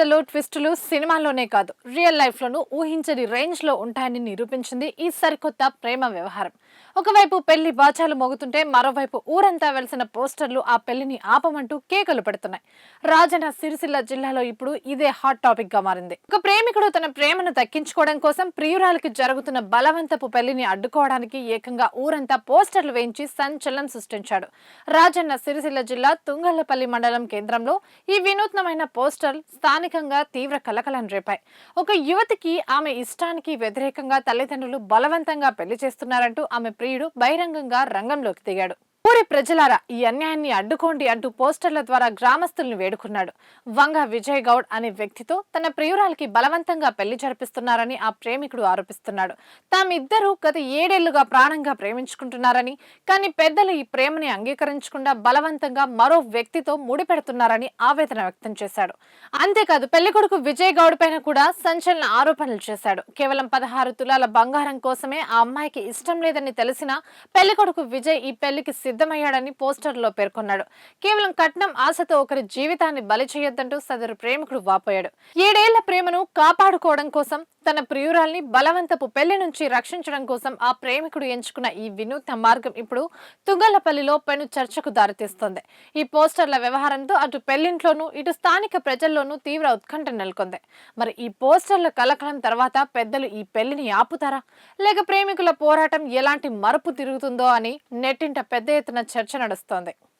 కథలు, ట్విస్టులు సినిమాల్లోనే కాదు రియల్ లైఫ్లోనూ ఊహించని రేంజ్లో ఉంటాయని నిరూపించింది ఈ సరికొత్త ప్రేమ వ్యవహారం. ఒకవైపు పెళ్లి బాచాలు మోగుతుంటే మరోవైపు ఊరంతా వెలిసిన పోస్టర్లు ఆ పెళ్లిని ఆపమంటూ కేకలు పెడుతున్నాయి. రాజన్న సిరిసిల్ల జిల్లాలో ఇప్పుడు ఇదే హాట్ టాపిక్ గా మారింది. ఒక ప్రేమికుడు తన ప్రేమను దక్కించుకోవడం కోసం ప్రియురాలకి జరుగుతున్న బలవంతపు పెళ్లిని అడ్డుకోవడానికి ఏకంగా ఊరంతా పోస్టర్లు వేయించి సంచలనం సృష్టించాడు. రాజన్న సిరిసిల్ల జిల్లా తుంగళ్లపల్లి మండలం కేంద్రంలో ఈ వినూత్నమైన పోస్టర్ స్థానికంగా తీవ్ర కలకలం రేపాయి. ఒక యువతికి ఆమె ఇష్టానికి వ్యతిరేకంగా తల్లిదండ్రులు బలవంతంగా పెళ్లి చేస్తున్నారంటూ ఆమె ప్రియుడు బహిరంగంగా రంగంలోకి దిగాడు. ఊరి ప్రజలారా ఈ అన్యాయాన్ని అడ్డుకోండి అంటూ పోస్టర్ల ద్వారా గ్రామస్తుల్ని వేడుకున్నాడు. వంగ విజయ్ గౌడ్ అనే వ్యక్తితో తన ప్రియురాలకి బలవంతంగా పెళ్లి జరిపిస్తున్నారని ఆ ప్రేమికుడు ఆరోపిస్తున్నాడు. తామిద్దరూ గత 7 ఏళ్లుగా ప్రాణంగా ప్రేమించుకుంటున్నారని, కానీ పెద్దలు ఈ ప్రేమని అంగీకరించకుండా బలవంతంగా మరో వ్యక్తితో ముడిపెడుతున్నారని ఆవేదన వ్యక్తం చేశాడు. అంతేకాదు పెళ్లికొడుకు విజయ్ గౌడ్ పైన కూడా సంచలన ఆరోపణలు చేశాడు. కేవలం 16 తులాల బంగారం కోసమే ఆ అమ్మాయికి ఇష్టం లేదని తెలిసినా పెళ్లికొడుకు విజయ్ ఈ పెళ్లికి సిద్ధమయ్యాడని పోస్టర్లో పేర్కొన్నాడు. కేవలం కట్నం ఆశతో ఒకరి జీవితాన్ని బలి చేయొద్దంటూ సదరు ప్రేమికుడు వాపోయాడు. 7 ఏళ్ల ప్రేమను కాపాడుకోవడం కోసం తన ప్రియురాల్ని బలవంతపు పెళ్లి నుంచి రక్షించడం కోసం ఆ ప్రేమికుడు ఎంచుకున్న ఈ వినూత్న మార్గం ఇప్పుడు తుంగళ్లపల్లిలో పెను చర్చకు దారితీస్తోంది. ఈ పోస్టర్ల వ్యవహారంతో అటు పెళ్లింట్లోనూ ఇటు స్థానిక ప్రజల్లోనూ తీవ్ర ఉత్కంఠ నెలకొంది. మరి ఈ పోస్టర్ల కలకలం తర్వాత పెద్దలు ఈ పెళ్లిని ఆపుతారా, లేక ప్రేమికుల పోరాటం ఎలాంటి మరుపు తిరుగుతుందో అని నెట్టింట పెద్ద ఎత్తున చర్చ నడుస్తోంది.